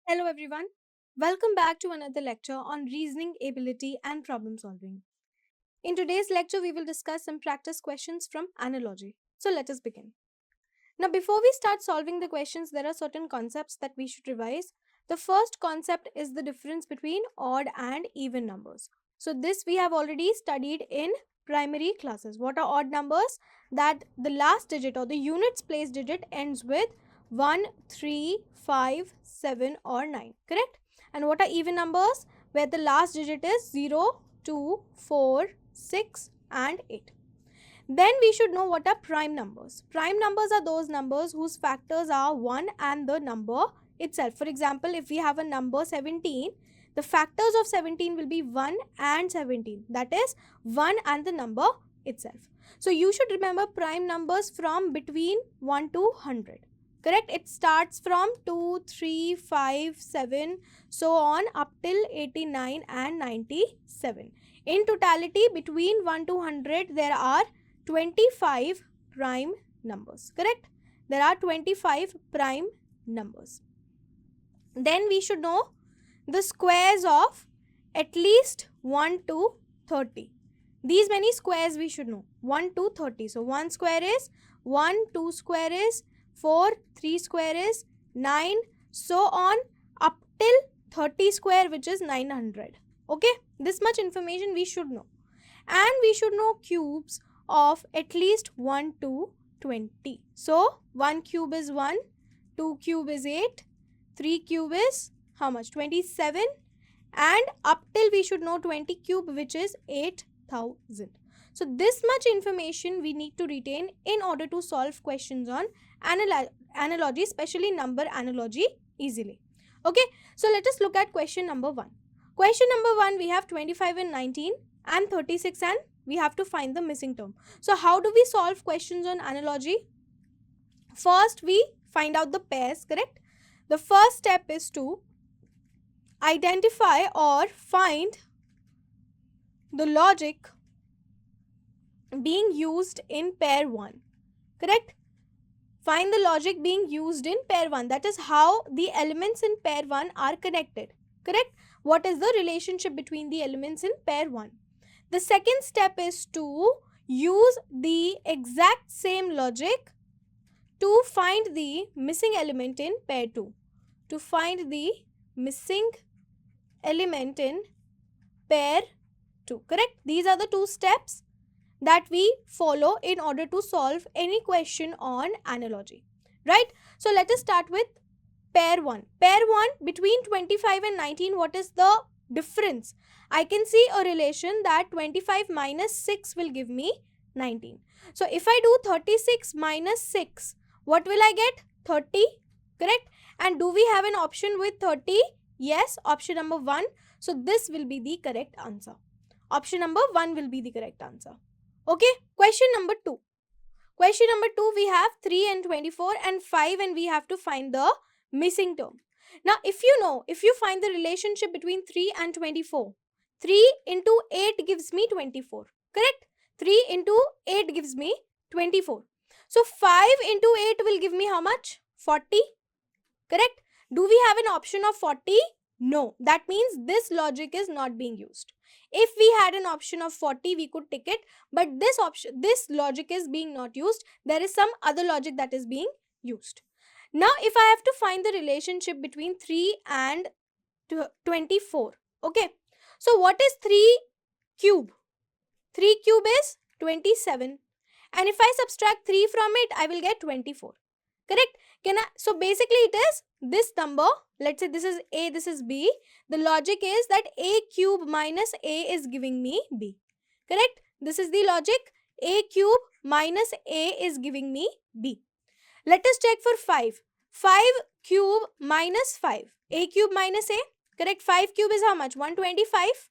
Hello everyone. Welcome back to another lecture on reasoning ability and problem solving. In today's lecture, we will discuss some practice questions from analogy. So let us begin. Now, before we start solving the questions, there are certain concepts that we should revise. The first concept is the difference between odd and even numbers. So this we have already studied in primary classes. What are odd numbers? That the last digit or the units place digit ends with 1, 3, 5, 7 or 9. Correct? And what are even numbers? Where the last digit is 0, 2, 4, 6 and 8. Then we should know what are prime numbers. Prime numbers are those numbers whose factors are 1 and the number itself. For example, if we have a number 17, the factors of 17 will be 1 and 17. That is 1 and the number itself. So you should remember prime numbers from between 1 to 100. Correct? It starts from 2, 3, 5, 7, so on up till 89 and 97. In totality, between 1 to 100, there are 25 prime numbers. Correct? There are 25 prime numbers. Then we should know the squares of at least 1 to 30. These many squares we should know. 1 to 30. So 1 square is 1, 2 square is 4, 3 square is 9, so on up till 30 square, which is 900. Okay? This much information we should know. And we should know cubes of at least 1 to 20. So 1 cube is 1, 2 cube is 8, 3 cube is how much? 27, and up till we should know 20 cube, which is 8000. So this much information we need to retain in order to solve questions on analogy, especially number analogy, easily. Okay, so let us look at question number 1. Question number 1, we have 25 and 19 and 36, and we have to find the missing term. So how do we solve questions on analogy? First, we find out the pairs, correct? The first step is to identify or find the logic being used in pair 1, correct? Find the logic being used in pair 1. That is how the elements in pair 1 are connected, correct? What is the relationship between the elements in pair 1? The second step is to use the exact same logic to find the missing element in pair 2. To find the missing element in pair 2, correct? These are the two steps that we follow in order to solve any question on analogy, right? So let us start with pair 1. Pair 1, between 25 and 19, what is the difference? I can see a relation that 25 minus 6 will give me 19. So if I do 36 minus 6, what will I get? 30, correct? And do we have an option with 30? Yes, option number 1. So this will be the correct answer. Option number 1 will be the correct answer. Okay, question number 2. Question number 2, we have 3 and 24 and 5, and we have to find the missing term. Now, if you find the relationship between 3 and 24, 3 into 8 gives me 24, correct? 3 into 8 gives me 24. So, 5 into 8 will give me how much? 40, correct? Do we have an option of 40? No. That means this logic is not being used. If we had an option of 40, we could tick it, but this logic is being not used. There is some other logic that is being used. Now, if I have to find the relationship between 3 and 24, okay. So, what is 3 cube? 3 cube is 27. And if I subtract 3 from it, I will get 24. Correct? So, basically it is this number. Let's say this is A, this is B. The logic is that A cube minus A is giving me B. Correct? This is the logic. A cube minus A is giving me B. Let us check for 5. 5 cube minus 5. A cube minus A. Correct? 5 cube is how much? 125.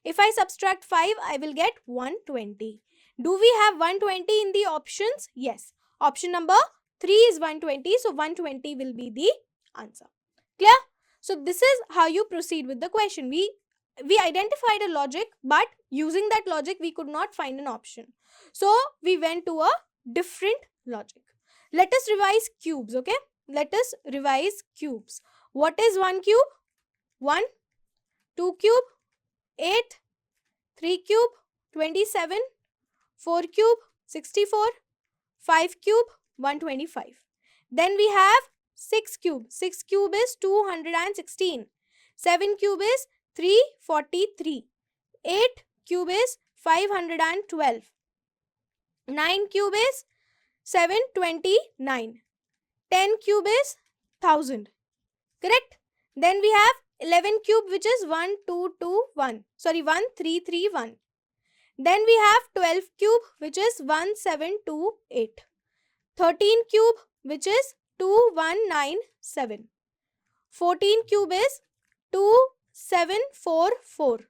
If I subtract 5, I will get 120. Do we have 120 in the options? Yes. Option number 3 is 120. So 120 will be the answer. Clear? So this is how you proceed with the question. We identified a logic, but using that logic, we could not find an option. So we went to a different logic. Let us revise cubes, okay? Let us revise cubes. What is 1 cube? 1. 2 cube? 8. 3 cube? 27. 4 cube? 64. 5 cube? 125. Then we have 6 cube. 6 cube is 216. 7 cube is 343. 8 cube is 512. 9 cube is 729. 10 cube is 1000. Correct? Then we have 11 cube, which is 1221. Sorry, 1331. Then we have 12 cube, which is 1728. 13 cube, which is 2197. 14 cube is 2744.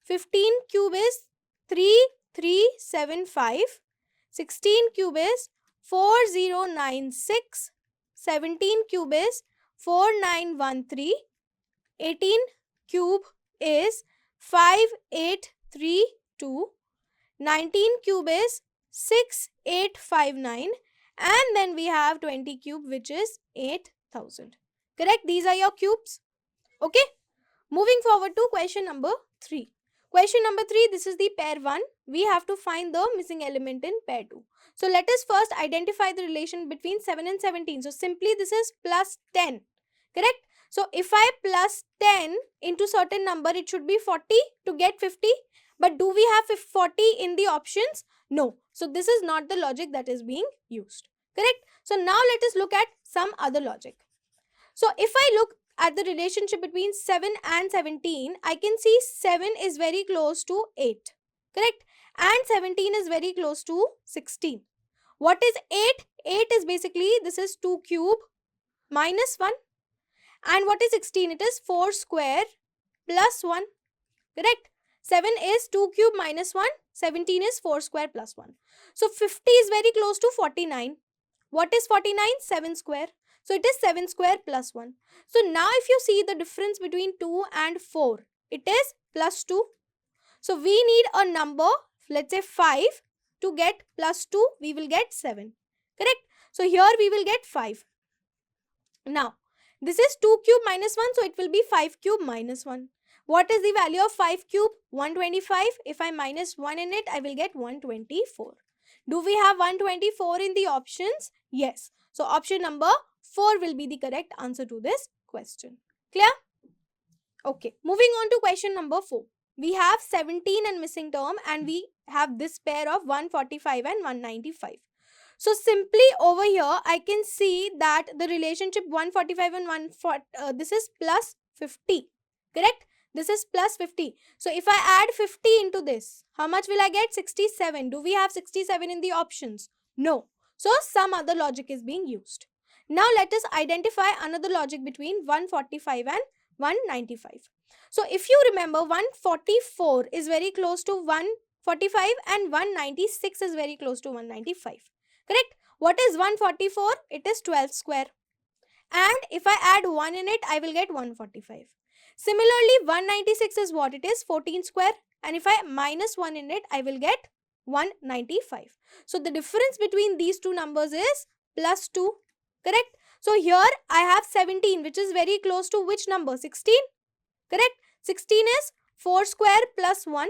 15 cube is 3375. 16 cube is 4096. 17 cube is 4913. 18 cube is 5832. 19 cube is 6859. And then we have 20 cube, which is 8000. Correct? These are your cubes. Okay. Moving forward to question number 3. Question number 3, this is the pair 1. We have to find the missing element in pair 2. So let us first identify the relation between 7 and 17. So simply this is plus 10. Correct? So if I plus 10 into certain number, it should be 40 to get 50. But do we have 40 in the options? No. So this is not the logic that is being used. Correct? So now let us look at some other logic. So if I look at the relationship between 7 and 17, I can see 7 is very close to 8. Correct? And 17 is very close to 16. What is 8? 8 is basically, this is 2 cube minus 1. And what is 16? It is 4 square plus 1. Correct? 7 is 2 cube minus 1. 17 is 4 square plus 1. So 50 is very close to 49. What is 49? 7 square. So it is 7 square plus 1. So now if you see the difference between 2 and 4, it is plus 2. So we need a number, let's say 5, to get plus 2, we will get 7. Correct? So here we will get 5. Now, this is 2 cube minus 1, so it will be 5 cube minus 1. What is the value of 5 cube? 125. If I minus 1 in it, I will get 124. Do we have 124 in the options? Yes. So option number 4 will be the correct answer to this question. Clear? Okay. Moving on to question number 4. We have 17 and missing term, and we have this pair of 145 and 195. So simply over here, I can see that the relationship 145 and 140, this is plus 50. Correct? This is plus 50. So if I add 50 into this, how much will I get? 67. Do we have 67 in the options? No. So some other logic is being used. Now let us identify another logic between 145 and 195. So if you remember, 144 is very close to 145 and 196 is very close to 195. Correct? What is 144? It is 12 square. And if I add 1 in it, I will get 145. Similarly, 196 is what? It is 14 square. And if I minus 1 in it, I will get 195. So the difference between these two numbers is plus 2. Correct? So here I have 17, which is very close to which number? 16. Correct? 16 is 4 square plus 1.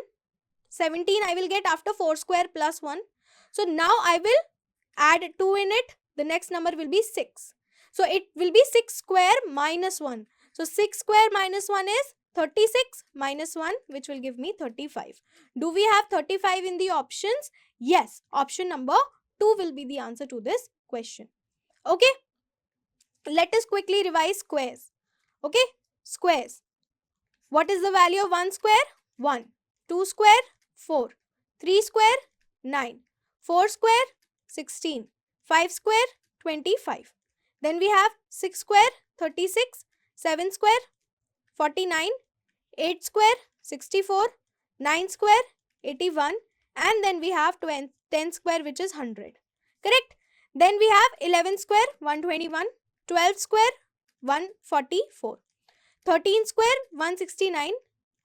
17 I will get after 4 square plus 1. So now I will add 2 in it. The next number will be 6. So it will be 6 square minus 1. So 6 square minus 1 is 36 minus 1, which will give me 35. Do we have 35 in the options? Yes. Option number 2 will be the answer to this question. Okay. Let us quickly revise squares. Okay. Squares. What is the value of 1 square? 1. 2 square? 4. 3 square? 9. 4 square? 16. 5 square? 25. Then we have 6 square? 36. 7 square? 49. 8 square? 64. 9 square? 81. And then we have 10 square, which is 100. Correct? Then we have 11 square? 121. 12 square? 144. 13 square? 169.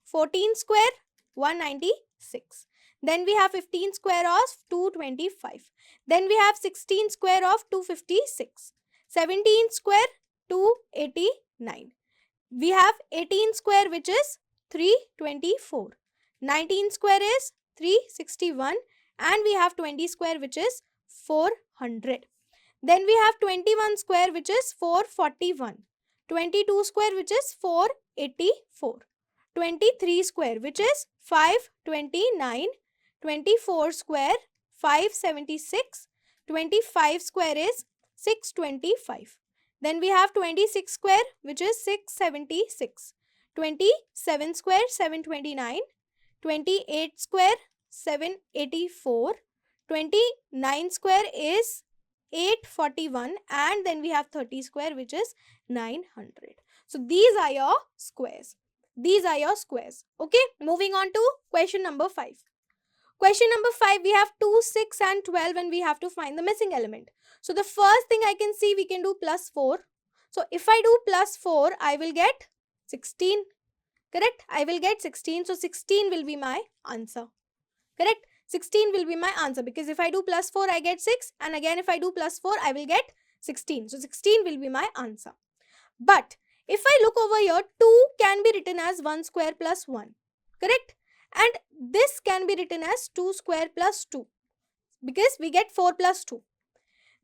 14 square? 196. Then we have 15 square of 225. Then we have 16 square of 256. 17 square? 280. 9. We have 18 square, which is 324. 19 square is 361, and we have 20 square, which is 400. Then we have 21 square, which is 441. 22 square, which is 484. 23 square, which is 529. 24 square, 576. 25 square is 625. Then we have 26 square, which is 676. 27 square, 729. 28 square, 784. 29 square is 841, and then we have 30 square, which is 900. So these are your squares. These are your squares. Okay, moving on to question number 5. Question number 5, we have 2, 6 and 12, and we have to find the missing element. So the first thing I can see, we can do plus 4. So if I do plus 4, I will get 16. Correct? I will get 16. So 16 will be my answer. Correct? 16 will be my answer, because if I do plus 4, I get 6, and again if I do plus 4, I will get 16. So 16 will be my answer. But if I look over here, 2 can be written as 1 square plus 1. Correct? And this can be written as 2 square plus 2, because we get 4 plus 2.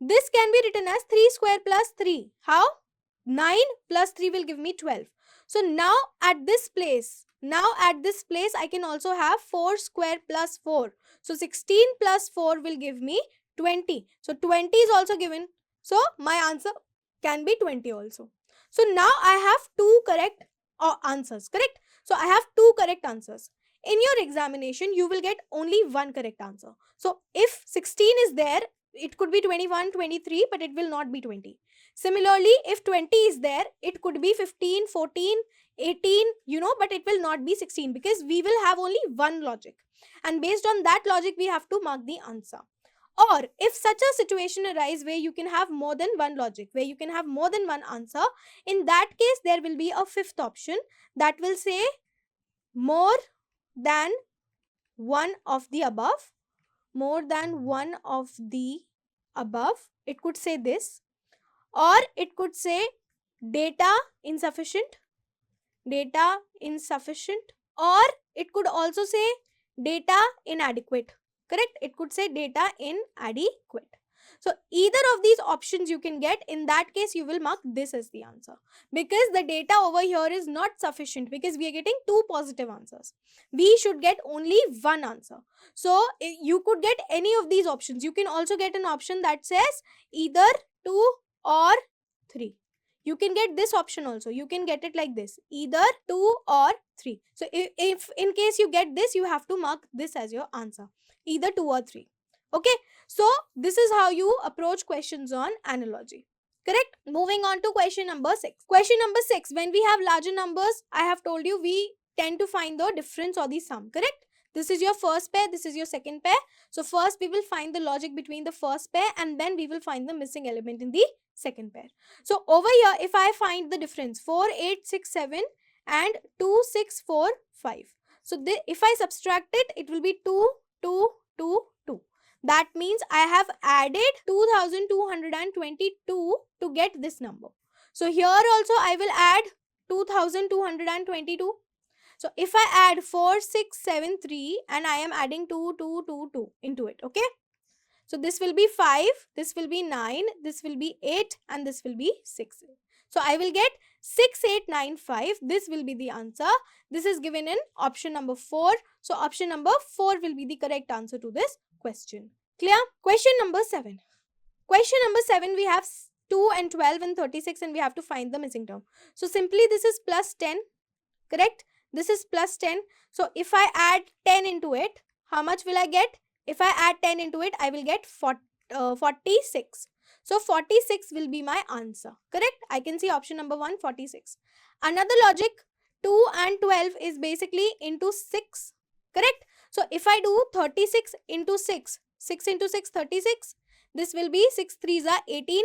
This can be written as 3 square plus 3. How? 9 plus 3 will give me 12. So now at this place, I can also have 4 square plus 4. So 16 plus 4 will give me 20. So 20 is also given. So my answer can be 20 also. So now I have 2 correct answers. Correct? So I have 2 correct answers. In your examination, you will get only 1 correct answer. So if 16 is there, it could be 21, 23, but it will not be 20. Similarly, if 20 is there, it could be 15, 14, 18, but it will not be 16, because we will have only one logic. And based on that logic, we have to mark the answer. Or if such a situation arises where you can have more than one logic, where you can have more than one answer, in that case, there will be a fifth option that will say more than one of the above. More than one of the above. It could say this, or it could say data insufficient, or it could also say data inadequate. Correct? It could say data inadequate. So either of these options you can get. In that case, you will mark this as the answer, because the data over here is not sufficient, because we are getting 2 positive answers. We should get only one answer. So you could get any of these options. You can also get an option that says either 2 or 3. You can get this option also. You can get it like this, either 2 or 3. So if in case you get this, you have to mark this as your answer, either 2 or 3. Okay, so this is how you approach questions on analogy. Correct? Moving on to question number 6. Question number 6, when we have larger numbers, I have told you we tend to find the difference or the sum. Correct? This is your first pair, this is your second pair. So first we will find the logic between the first pair, and then we will find the missing element in the second pair. So over here, if I find the difference 4, 8, 6, 7 and 2, 6, 4, 5. So if I subtract it, it will be 2, 2, 2, 2. That means I have added 2222 to get this number. So here also I will add 2222. So if I add 4, 6, 7, 3 and I am adding 2, 2, 2, 2 into it. Okay. So this will be 5, this will be 9, this will be 8 and this will be 6. So I will get 6895. This will be the answer. This is given in option number 4. So option number 4 will be the correct answer to this question. Clear? Question number 7. Question number 7, we have 2 and 12 and 36 and we have to find the missing term. So simply this is plus 10. Correct? This is plus 10. So if I add 10 into it, how much will I get? If I add 10 into it, I will get 46. So 46 will be my answer. Correct? I can see option number 1, 46. Another logic, 2 and 12 is basically into 6. Correct? So if I do 36 into 6, 6 into 6, 36. This will be 6 3s are 18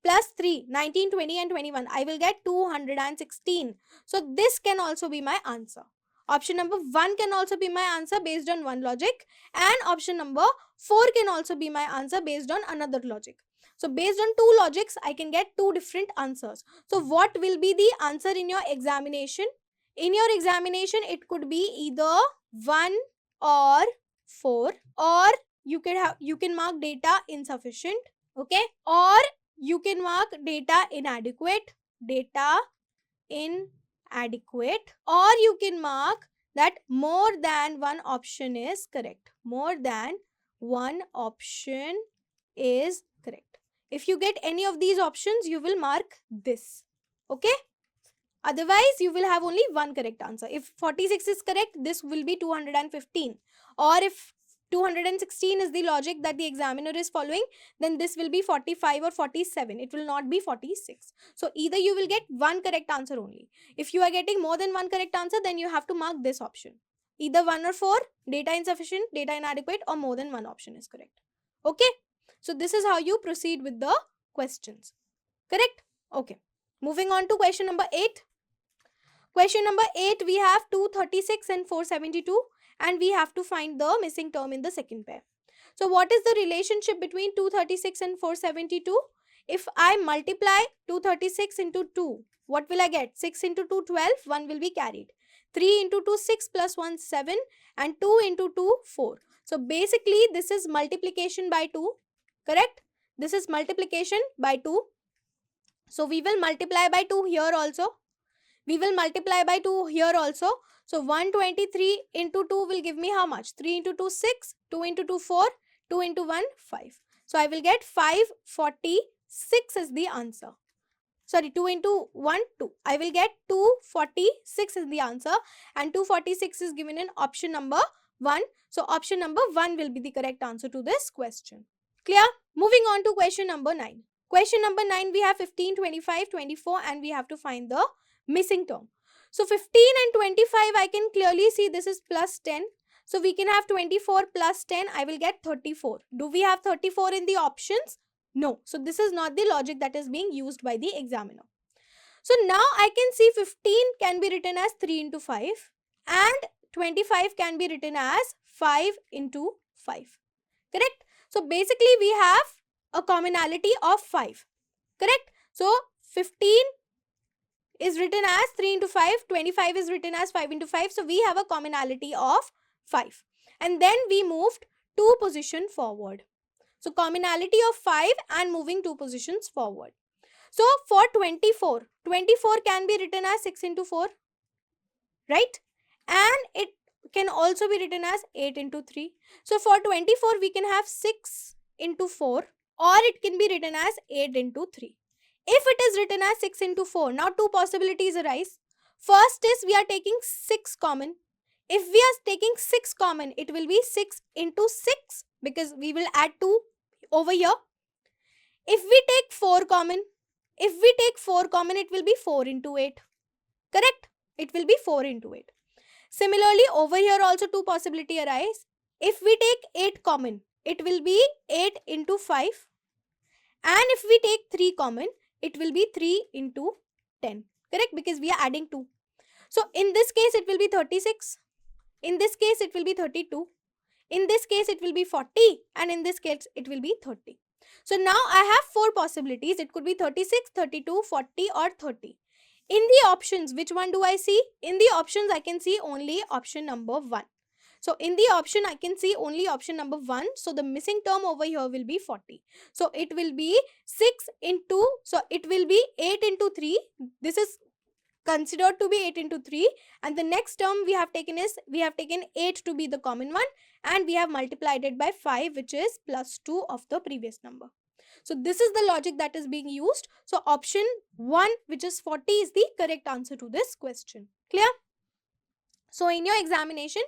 plus 3, 19, 20 and 21. I will get 216. So this can also be my answer. Option number 1 can also be my answer based on one logic, and option number 4 can also be my answer based on another logic. So based on two logics, I can get two different answers. So what will be the answer in your examination? In your examination, it could be either 1 or 4, or you can mark data insufficient, okay, or you can mark data inadequate, or you can mark that more than one option is correct. More than one option is correct. If you get any of these options, you will mark this, okay. Otherwise, you will have only one correct answer. If 46 is correct, this will be 215. Or if 216 is the logic that the examiner is following, then this will be 45 or 47. It will not be 46. So either you will get one correct answer only. If you are getting more than one correct answer, then you have to mark this option. Either 1 or 4, data insufficient, data inadequate, or more than one option is correct. Okay. So this is how you proceed with the questions. Correct? Okay. Moving on to question number 8. Question number 8, we have 236 and 472, and we have to find the missing term in the second pair. So what is the relationship between 236 and 472? If I multiply 236 into 2, what will I get? 6 into 2, 12, 1 will be carried. 3 into 2, 6 plus 1, 7, and 2 into 2, 4. So basically this is multiplication by 2, correct? This is multiplication by 2. So we will multiply by 2 here also. We will multiply by 2 here also. So 123 into 2 will give me how much? 3 into 2, 6. 2 into 2, 4. 2 into 1, 5. So I will get 546 is the answer. Sorry, 2 into 1, 2. I will get 246 is the answer. And 246 is given in option number 1. So option number 1 will be the correct answer to this question. Clear? Moving on to question number 9. Question number 9, we have 15, 25, 24, and we have to find the missing term. So 15 and 25, I can clearly see this is plus 10. So we can have 24 plus 10, I will get 34. Do we have 34 in the options? No. So this is not the logic that is being used by the examiner. So now I can see 15 can be written as 3 into 5 and 25 can be written as 5 into 5. Correct? So basically we have a commonality of 5. Correct? So 15 is written as 3 into 5, 25 is written as 5 into 5. So we have a commonality of 5. And then we moved 2 position forward. So commonality of 5 and moving 2 positions forward. So for 24, 24 can be written as 6 into 4, right? And it can also be written as 8 into 3. So for 24, we can have 6 into 4, or it can be written as 8 into 3. If it is written as 6 into 4, now two possibilities arise. First is we are taking 6 common. If we are taking 6 common, it will be 6 into 6 because we will add 2 over here. If we take 4 common, it will be 4 into 8. Correct? It will be 4 into 8. Similarly, over here also two possibility arise. If we take 8 common, it will be 8 into 5. And if we take 3 common, it will be 3 into 10. Correct? Because we are adding 2. So in this case, it will be 36. In this case, it will be 32. In this case, it will be 40. And in this case, it will be 30. So now I have 4 possibilities. It could be 36, 32, 40 or 30. In the options, which one do I see? In the options, I can see only option number 1. So in the option, I can see only option number 1. So the missing term over here will be 40. So it will be 6 into, so it will be 8 into 3. This is considered to be 8 into 3. And the next term we have taken is, we have taken 8 to be the common one. And we have multiplied it by 5, which is plus 2 of the previous number. So this is the logic that is being used. So option 1, which is 40, is the correct answer to this question. Clear? So in your examination,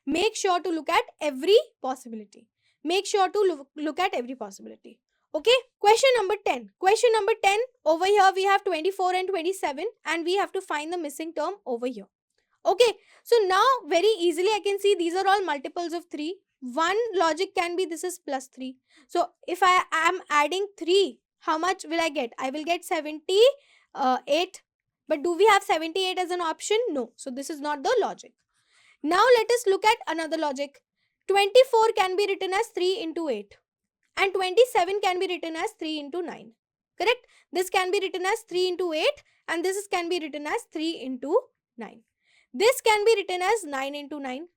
make sure to look at every possibility. Make sure to look at every possibility. Okay. Question number 10. Question number 10, over here we have 24 and 27 and we have to find the missing term over here. Okay. So now very easily I can see these are all multiples of 3. One logic can be this is plus 3. So if I am adding 3, how much will I get? I will get 78. But do we have 78 as an option? No. So this is not the logic. Now let us look at another logic. 24 can be written as 3 into 8. and 27 can be written as 3 into 9. Correct? This can be written as 3 into 8 and this can be written as 3 into 9. This can be written as 9 into 9.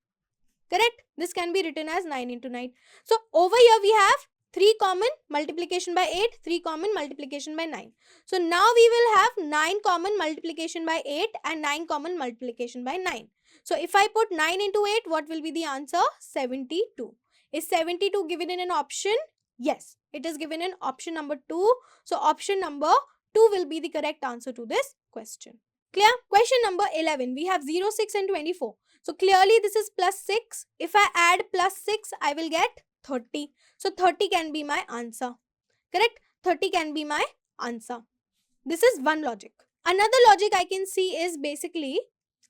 Correct? This can be written as 9 into 9. So over here we have 3 common multiplication by 8, 3 common multiplication by 9. So now we will have 9 common multiplication by 8 and 9 common multiplication by 9. So if I put 9 into 8, what will be the answer? 72. Is 72 given in an option? Yes, it is given in option number 2. So option number 2 will be the correct answer to this question. Clear? Question number 11. We have 0, 6 and 24. So clearly this is plus 6. If I add plus 6, I will get 30. So 30 can be my answer. Correct? 30 can be my answer. This is one logic. Another logic I can see is basically,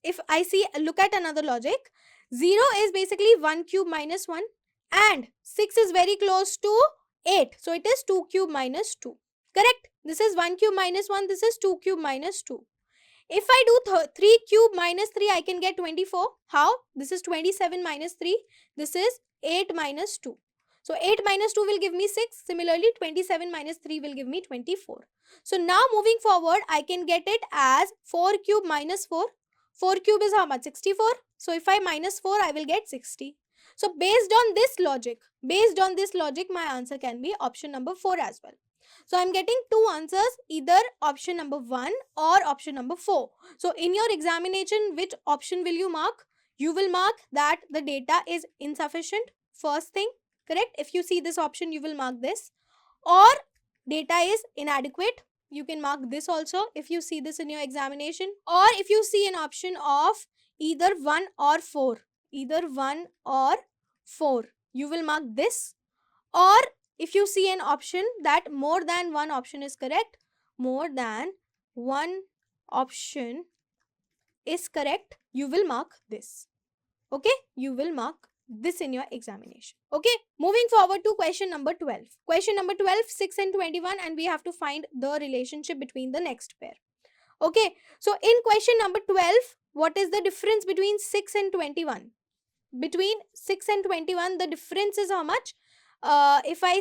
if I look at another logic, 0 is basically 1 cube minus 1 and 6 is very close to 8. So it is 2 cube minus 2. Correct? This is 1 cube minus 1. This is 2 cube minus 2. If I do 3 cube minus 3, I can get 24. How? This is 27 minus 3. This is 8 minus 2. So 8 minus 2 will give me 6. Similarly, 27 minus 3 will give me 24. So now moving forward, I can get it as 4 cube minus 4. 4 cube is how much? 64. So if I minus 4, I will get 60. So based on this logic, my answer can be option number 4 as well. So I'm getting two answers, either option number 1 or option number 4. So in your examination, which option will you mark? You will mark that the data is insufficient, first thing, correct? If you see this option, you will mark this. Or data is inadequate, you can mark this also if you see this in your examination. Or if you see an option of either 1 or 4, you will mark this. Or if you see an option that more than one option is correct, you will mark this. Okay, you will mark this in your examination. Okay, moving forward to question number 12. Question number 12, 6 and 21, and we have to find the relationship between the next pair. Okay, so in question number 12, what is the difference between 6 and 21? Between 6 and 21, the difference is how much? If I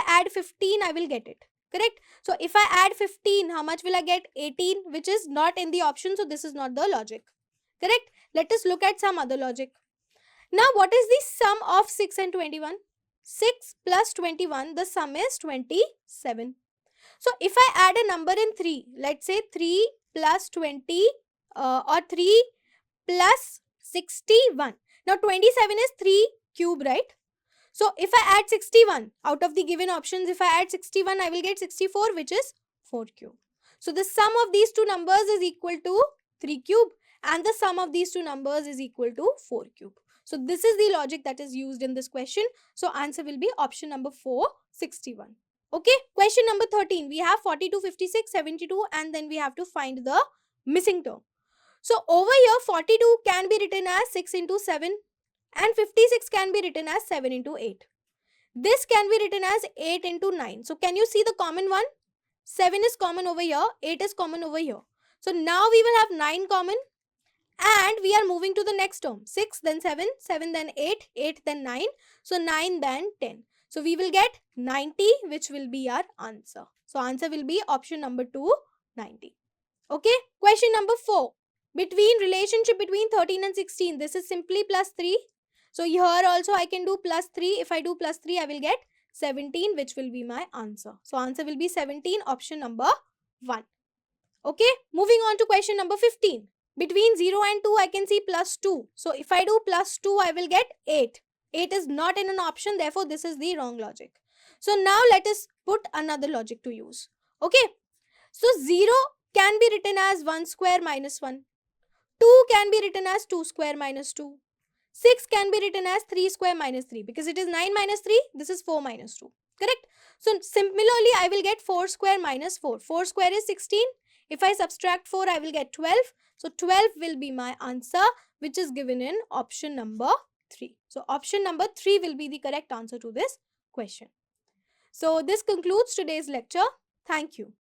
add 15, I will get it. Correct? So if I add 15, how much will I get? 18, which is not in the option. So this is not the logic. Correct? Let us look at some other logic. Now what is the sum of 6 and 21? 6 plus 21, the sum is 27. So if I add a number in 3, let's say 3 plus 20 or 3 plus 61. Now 27 is 3 cube, right? So if I add 61 out of the given options, if I add 61, I will get 64, which is 4 cube. So the sum of these two numbers is equal to 3 cube and the sum of these two numbers is equal to 4 cube. So this is the logic that is used in this question. So answer will be option number 4, 61. Okay, question number 13. We have 42, 56, 72 and then we have to find the missing term. So over here 42 can be written as 6 into 7 and 56 can be written as 7 into 8. This can be written as 8 into 9. So can you see the common one? 7 is common over here, 8 is common over here. So now we will have 9 common and we are moving to the next term. 6 then 7, 7 then 8, 8 then 9. So 9 then 10. So we will get 90, which will be our answer. So answer will be option number 2, 90. Okay, question number 4. Relationship between 13 and 16. This is simply plus 3. So here also I can do plus 3. If I do plus 3, I will get 17, which will be my answer. So answer will be 17, option number 1. Okay, moving on to question number 15. Between 0 and 2, I can see plus 2. So if I do plus 2, I will get 8. 8 is not in an option, therefore this is the wrong logic. So now let us put another logic to use. Okay, so 0 can be written as 1 square minus 1. 2 can be written as 2 square minus 2. 6 can be written as 3 square minus 3 because it is 9 minus 3. This is 4 minus 2. Correct? So similarly, I will get 4 square minus 4. 4 square is 16. If I subtract 4, I will get 12. So 12 will be my answer, which is given in option number 3. So option number 3 will be the correct answer to this question. So this concludes today's lecture. Thank you.